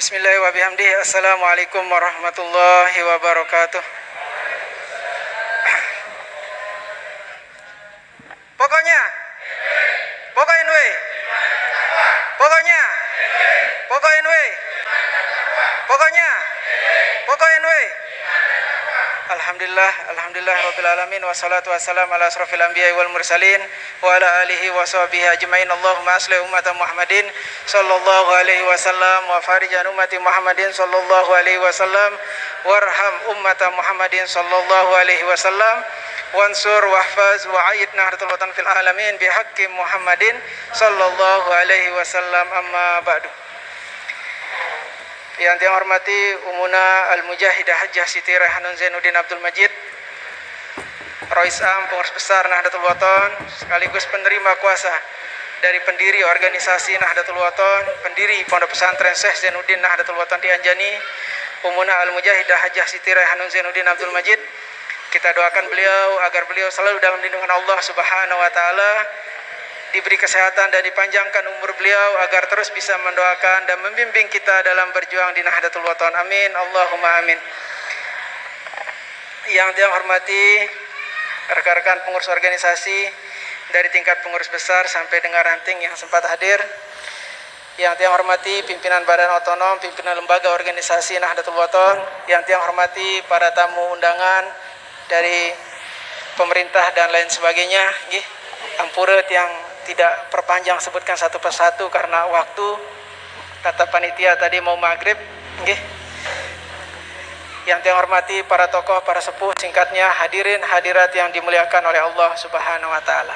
Bismillahirrahmanirrahim wa bihamdihi. Assalamualaikum warahmatullahi wabarakatuh. Pokoknya NW. Pokok NW. Pokok NW. Alhamdulillah rabbil alamin, wassalatu wassalamu ala asrofil anbiya'i wal mursalin wa ala alihi wa sahbihi ajmain. Allahumma aslih ummata Muhammadin sallallahu alaihi wasallam wa farijan ummati Muhammadin sallallahu alaihi wasallam warham ummata Muhammadin sallallahu alaihi wasallam wansur wahfaz wa ayyid nahdlatul watan fil alamin bihaqqi Muhammadin sallallahu alaihi wasallam. Amma ba'du. Yang saya hormati Umuna Al-Mujahidah Hajjah Siti Raihanun Zainuddin Abdul Majid, Rois Am Pengurus Besar Nahdlatul Wathon, sekaligus penerima kuasa dari pendiri organisasi Nahdlatul Wathon, pendiri Pondok Pesantren Syekh Zainuddin Nahdlatul Wathon di Anjani, Umuna Al-Mujahidah Hajjah Siti Raihanun Zainuddin Abdul Majid. Kita doakan beliau agar beliau selalu dalam lindungan Allah Subhanahu wa taala, diberi kesehatan dan dipanjangkan umur beliau agar terus bisa mendoakan dan membimbing kita dalam berjuang di Nahdlatul Wathon. Amin, Allahumma amin. Yang saya hormati rekan-rekan pengurus organisasi dari tingkat pengurus besar sampai dengan ranting yang sempat hadir. Yang saya hormati pimpinan badan otonom, pimpinan lembaga organisasi Nahdlatul Wathon. Yang saya hormati para tamu undangan dari pemerintah dan lain sebagainya. Ampureut yang tidak perpanjang sebutkan satu persatu karena waktu. Kata panitia tadi mau maghrib. Yang saya hormati para tokoh, para sepuh, singkatnya hadirin hadirat yang dimuliakan oleh Allah Subhanahu wa taala.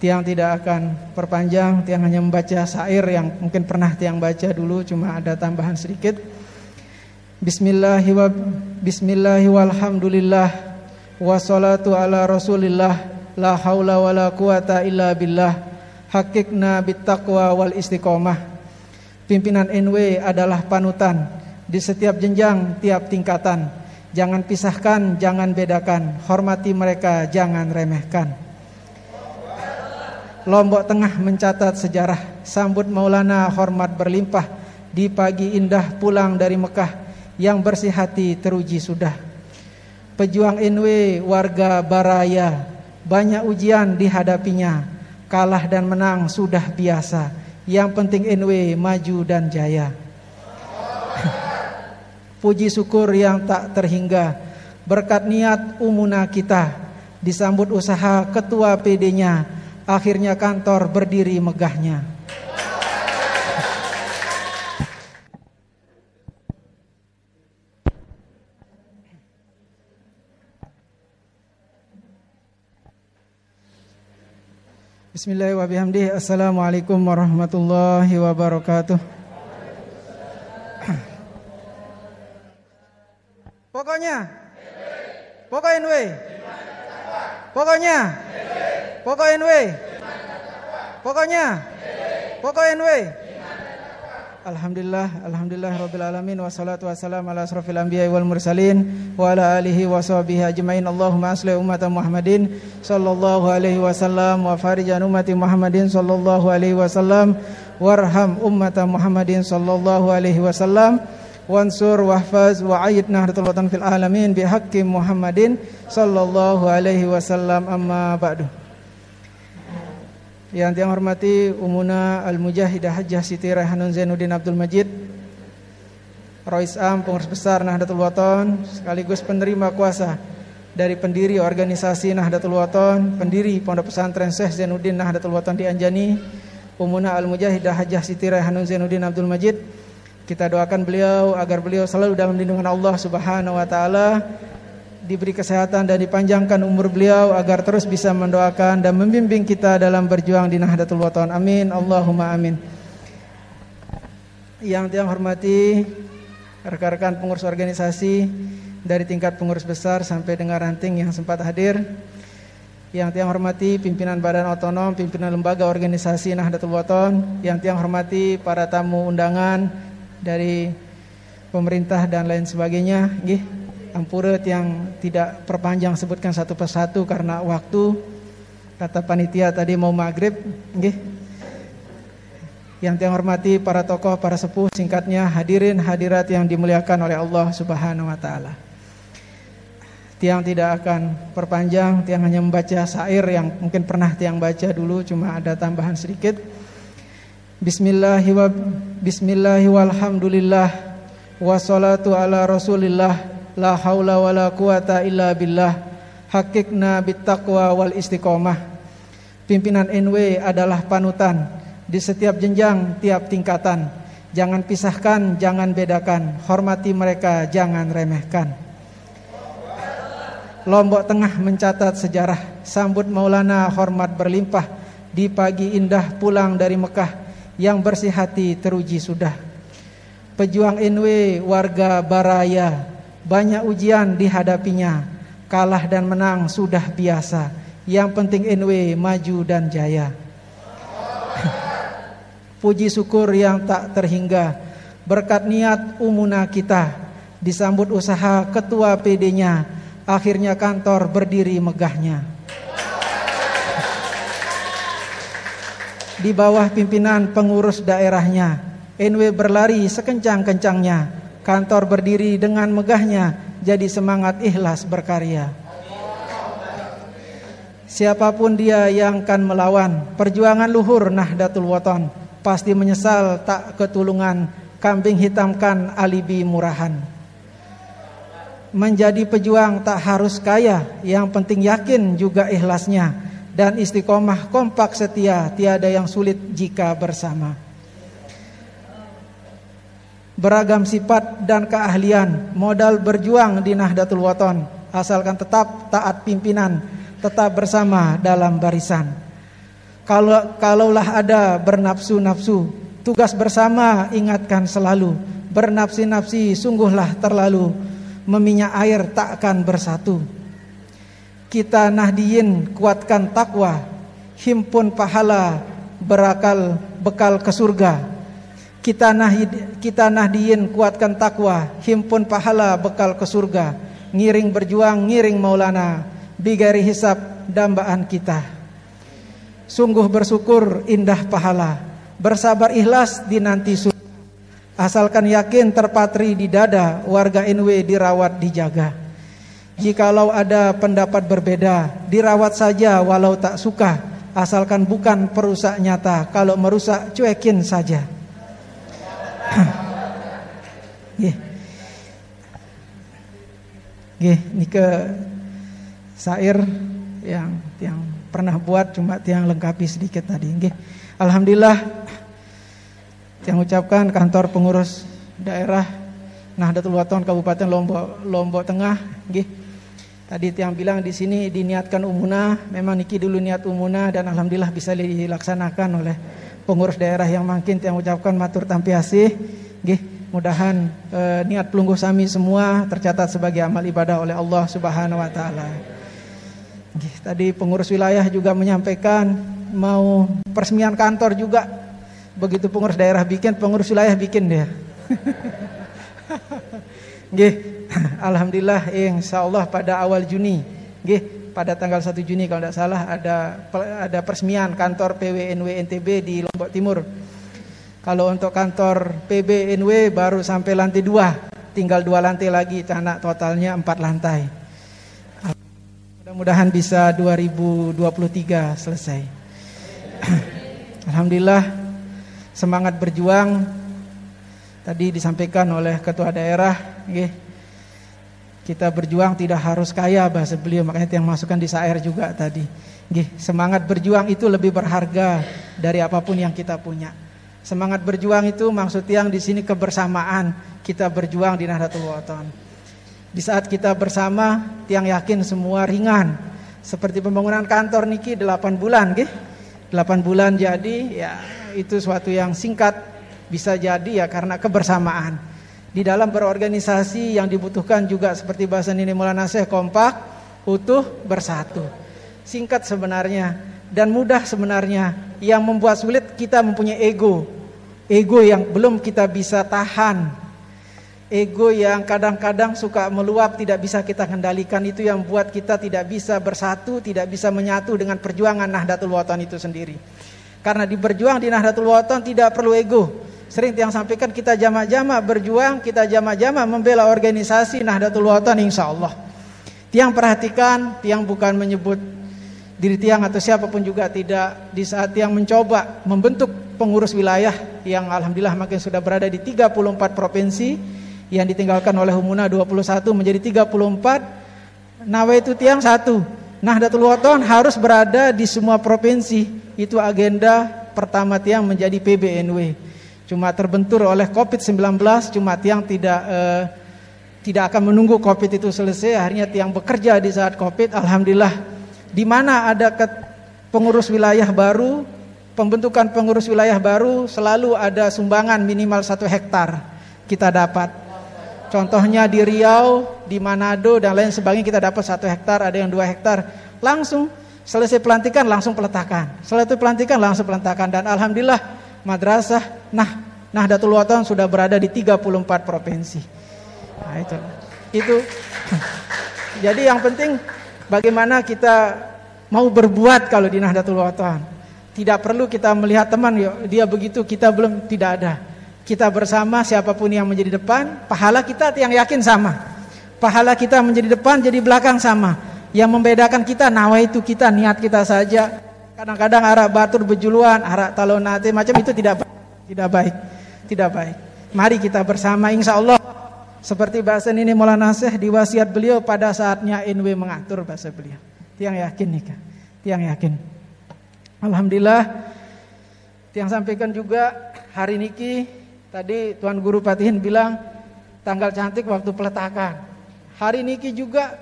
Tiang tidak akan perpanjang, tiang hanya membaca syair yang mungkin pernah tiang baca dulu, cuma ada tambahan sedikit. Bismillahi walhamdulillah wassalatu ala rasulillah la haula wala quwata illa billah haqiqna bittaqwa wal istiqomah. Pimpinan NW adalah panutan di setiap jenjang, tiap tingkatan. Jangan pisahkan, jangan bedakan, hormati mereka, jangan remehkan. Lombok Tengah mencatat sejarah, sambut Maulana hormat berlimpah. Di pagi indah pulang dari Mekah, yang bersih hati teruji sudah. Pejuang NW warga Baraya, banyak ujian dihadapinya, kalah dan menang sudah biasa. Yang penting NW maju dan jaya. Puji syukur yang tak terhingga, berkat niat Umuna kita, disambut usaha ketua PD-nya, akhirnya kantor berdiri megahnya. Bismillahirrahmanirrahim wa bihamdihi. Assalamualaikum warahmatullahi wabarakatuh. Pokoknya NW. Pokok NW. Alhamdulillah rabbil alamin, wassalatu wassalamu ala asrofil anbiya'i wal mursalin wa ala alihi wa sahbihi ajmain. Allahumma aslih ummata Muhammadin sallallahu alaihi wasallam wa farijan ummati Muhammadin sallallahu alaihi wasallam warham ummata Muhammadin sallallahu alaihi wasallam wansur wahfaz wa ayyid nahdlatul watan fil alamin bihaqqi Muhammadin sallallahu alaihi wasallam. Amma ba'du. Yang saya hormati Umuna Al-Mujahidah Hajjah Siti Raihanun Zainuddin Abdul Majid, Rois Am Pengurus Besar Nahdlatul Wathon, sekaligus penerima kuasa dari pendiri organisasi Nahdlatul Wathon, pendiri Pondok Pesantren Syekh Zainuddin Nahdlatul Wathon di Anjani, Umuna Al-Mujahidah Hajjah Siti Raihanun Zainuddin Abdul Majid. Kita doakan beliau agar beliau selalu dalam lindungan Allah Subhanahu wa taala, diberi kesehatan dan dipanjangkan umur beliau agar terus bisa mendoakan dan membimbing kita dalam berjuang di Nahdlatul Wathon. Amin, Allahumma amin. Yang saya hormati rekan-rekan pengurus organisasi dari tingkat pengurus besar sampai dengan ranting yang sempat hadir. Yang saya hormati pimpinan badan otonom, pimpinan lembaga organisasi Nahdlatul Wathon. Yang saya hormati para tamu undangan dari pemerintah dan lain sebagainya. Ampureut yang tidak perpanjang sebutkan satu persatu karena waktu. Kata panitia tadi mau maghrib. Yang saya hormati para tokoh, para sepuh, singkatnya hadirin hadirat yang dimuliakan oleh Allah Subhanahu wa taala. Tiang tidak akan perpanjang, tiang hanya membaca syair yang mungkin pernah tiang baca dulu, cuma ada tambahan sedikit. Bismillahi walhamdulillah wassalatu ala rasulillah la haula wala quwata illa billah hakikna bittaqwa wal istiqomah. Pimpinan NW adalah panutan di setiap jenjang, tiap tingkatan. Jangan pisahkan, jangan bedakan, hormati mereka, jangan remehkan. Lombok Tengah mencatat sejarah, sambut Maulana hormat berlimpah. Di pagi indah pulang dari Mekah, yang bersih hati teruji sudah. Pejuang NW warga Baraya, banyak ujian dihadapinya, kalah dan menang sudah biasa. Yang penting NW maju dan jaya. Puji syukur yang tak terhingga, berkat niat umuna kita, disambut usaha ketua PD-nya, akhirnya kantor berdiri megahnya. Di bawah pimpinan pengurus daerahnya, NW berlari sekencang-kencangnya, kantor berdiri dengan megahnya, jadi semangat ikhlas berkarya. Siapapun dia yang kan melawan perjuangan luhur Nahdlatul Wathon, pasti menyesal tak ketulungan, kambing hitamkan alibi murahan. Menjadi pejuang tak harus kaya, yang penting yakin juga ikhlasnya, dan istiqomah kompak setia, tiada yang sulit jika bersama. Beragam sifat dan keahlian, modal berjuang di Nahdlatul Wathon, asalkan tetap taat pimpinan, tetap bersama dalam barisan. Kalaulah ada bernafsu-nafsu, tugas bersama ingatkan selalu. Bernafsi-nafsi sungguhlah terlalu, meminyak air takkan bersatu. Kita Nahdiyin kuatkan takwa, himpun pahala bekal ke surga. Kita Nahdiyin kuatkan takwa, himpun pahala bekal ke surga. Ngiring berjuang, ngiring Maulana, bigari hisab dambaan kita. Sungguh bersyukur indah pahala, bersabar ikhlas dinanti surga. Asalkan yakin terpatri di dada, warga NW dirawat dijaga. Jikalau ada pendapat berbeda, dirawat saja walau tak suka, asalkan bukan perusak nyata, kalau merusak cuekin saja. Ini ke syair yang pernah buat, cuma tiang lengkapi sedikit tadi. Alhamdulillah, tiang ucapkan kantor pengurus daerah Nahdlatul Wathon Kabupaten Lombok Tengah. Tadi tiang bilang di sini diniatkan umuna, memang niki dulu niat umuna, dan alhamdulillah bisa dilaksanakan oleh pengurus daerah yang makin tiang ucapkan matur tampiasih. Mudahan niat pelungguh sami semua tercatat sebagai amal ibadah oleh Allah Subhanahu wa taala. Tadi pengurus wilayah juga menyampaikan mau peresmian kantor juga. Begitu pengurus daerah bikin, pengurus wilayah bikin dia. Alhamdulillah, insyaallah pada awal Juni, pada tanggal 1 Juni kalau tidak salah ada peresmian kantor PWNW NTB di Lombok Timur. Kalau untuk kantor PBNW baru sampai lantai 2, tinggal 2 lantai lagi, tanah totalnya 4 lantai. Mudah-mudahan bisa 2023 selesai. Alhamdulillah, semangat berjuang tadi disampaikan oleh ketua daerah. Kita berjuang tidak harus kaya, bahasa beliau, makanya yang masukkan di syair juga tadi. Semangat berjuang itu lebih berharga dari apapun yang kita punya. Semangat berjuang itu maksud yang di sini kebersamaan, kita berjuang di Nahdlatul Wathon. Di saat kita bersama, tiang yakin semua ringan. Seperti pembangunan kantor niki 8 bulan, 8 bulan jadi, ya itu suatu yang singkat, bisa jadi ya karena kebersamaan. Di dalam berorganisasi yang dibutuhkan juga seperti bahasa Nini Maulana Syekh, kompak, utuh, bersatu. Singkat sebenarnya dan mudah sebenarnya. Yang membuat sulit kita mempunyai ego yang belum kita bisa tahan. Ego yang kadang-kadang suka meluap, tidak bisa kita kendalikan, itu yang buat kita tidak bisa bersatu, tidak bisa menyatu dengan perjuangan Nahdlatul Wathon itu sendiri. Karena berjuang di Nahdlatul Wathon tidak perlu ego. Sering tiang sampaikan, kita jamak-jamak berjuang, kita jamak-jamak membela organisasi Nahdlatul Wathon insyaallah. Tiang perhatikan, tiang bukan menyebut diri tiang atau siapapun juga tidak. Di saat tiang mencoba membentuk pengurus wilayah yang alhamdulillah makin sudah berada di 34 provinsi, yang ditinggalkan oleh Humuna 21 menjadi 34. Nawaitu tiang satu, Nahdlatul Wathon harus berada di semua provinsi. Itu agenda pertama tiang menjadi PBNW. Cuma terbentur oleh COVID-19, cuma tiang tidak akan menunggu COVID itu selesai. Akhirnya tiang bekerja di saat COVID. Alhamdulillah, di mana ada pengurus wilayah baru, pembentukan pengurus wilayah baru, selalu ada sumbangan minimal 1 hektar kita dapat. Contohnya di Riau, di Manado dan lain sebagainya, kita dapat 1 hektar, ada yang 2 hektar. Langsung selesai pelantikan langsung peletakan. Selesai pelantikan langsung peletakan. Dan alhamdulillah madrasah Nahdlatul Wathon sudah berada di 34 provinsi. Nah, itu. Jadi yang penting bagaimana kita mau berbuat kalau di Nahdlatul Wathon. Tidak perlu kita melihat teman dia begitu, kita belum, tidak ada. Kita bersama, siapapun yang menjadi depan, pahala kita yang yakin sama. Pahala kita menjadi depan, jadi belakang sama. Yang membedakan kita nawaitu kita, niat kita saja. Kadang-kadang arak batur bejuluan, arak talonate macam itu tidak baik. Mari kita bersama insyaallah. Seperti bahasa ini Maulana Syekh di wasiat beliau pada saatnya NW mengatur bahasa beliau. Tiang yakin nih Kak. Tiang yakin. Alhamdulillah. Tiang sampaikan juga hari niki tadi Tuan Guru Patihin bilang tanggal cantik waktu peletakan. Hari niki juga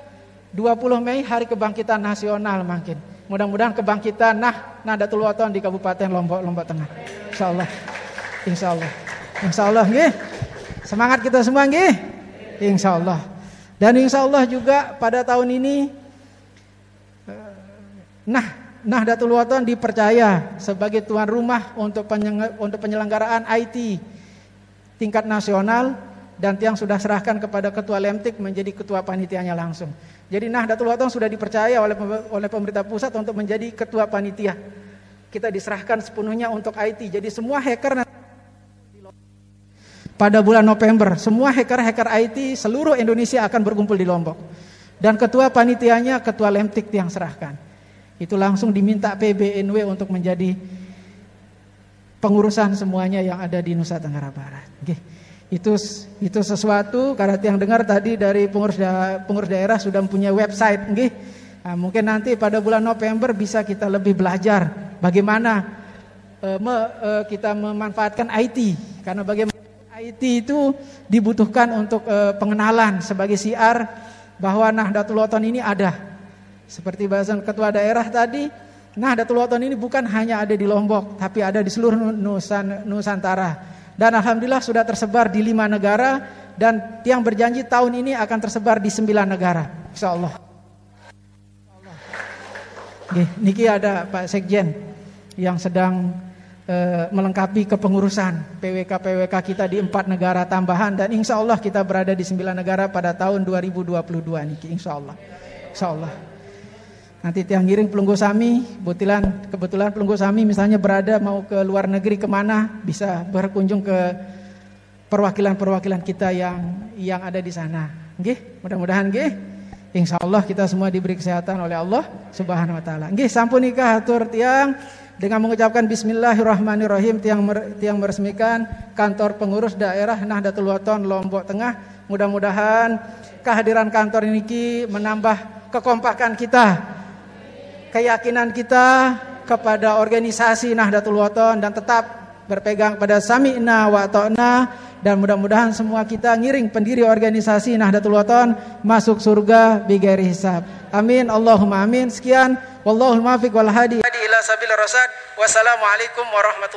20 Mei hari kebangkitan nasional makin. Mudah-mudahan kebangkitan Nahdlatul Wathon di Kabupaten Lombok Tengah. Insyaallah. Insyaallah nggih. Semangat kita semua nggih. Insyaallah. Dan insyaallah juga pada tahun ini Nahdlatul Wathon dipercaya sebagai tuan rumah untuk penyelenggaraan IT tingkat nasional, dan tiang sudah serahkan kepada Ketua Lemtik menjadi ketua panitianya langsung. Jadi Nahdlatul Wathon sudah dipercaya oleh pemerintah pusat untuk menjadi ketua panitia. Kita diserahkan sepenuhnya untuk IT. Jadi semua hacker pada bulan November, semua hacker IT seluruh Indonesia akan berkumpul di Lombok. Dan ketua panitianya Ketua Lemtik yang serahkan. Itu langsung diminta PBNW untuk menjadi pengurusan semuanya yang ada di Nusa Tenggara Barat. Okay. Itu sesuatu karena yang dengar tadi dari pengurus daerah sudah punya website, nggih. Nah, mungkin nanti pada bulan November bisa kita lebih belajar bagaimana kita memanfaatkan IT, karena bagaimana IT itu dibutuhkan untuk pengenalan sebagai siar bahwa Nahdlatul Wathon ini ada. Seperti bahasan ketua daerah tadi, Nahdlatul Wathon ini bukan hanya ada di Lombok, tapi ada di seluruh Nusantara. Dan alhamdulillah sudah tersebar di 5 negara, dan tiang berjanji tahun ini akan tersebar di 9 negara, insyaallah. Niki ada Pak Sekjen yang sedang melengkapi kepengurusan PWK kita di 4 negara tambahan, dan insyaallah kita berada di 9 negara pada tahun 2022 niki, insyaallah. Nanti tiang ngiring pelunggu sami, kebetulan pelunggu sami misalnya berada mau ke luar negeri kemana, bisa berkunjung ke perwakilan kita yang ada di sana. Nggih, mudah-mudahan nggih. Insyaallah kita semua diberi kesehatan oleh Allah Subhanahu wa taala. Nggih, sampun nikah atur tiang dengan mengucapkan bismillahirrahmanirrahim, tiang meresmikan kantor pengurus daerah Nahdlatul Wathon Lombok Tengah. Mudah-mudahan kehadiran kantor ini menambah kekompakan kita, keyakinan kita kepada organisasi Nahdlatul Wathon, dan tetap berpegang pada sami'na wa ta'na, dan mudah-mudahan semua kita ngiring pendiri organisasi Nahdlatul Wathon masuk surga bighairi hisab. Amin, Allahumma amin. Sekian, wallahul muwaffiq wal hadi ila sabil rasyad. Wassalamualaikum warahmatullahi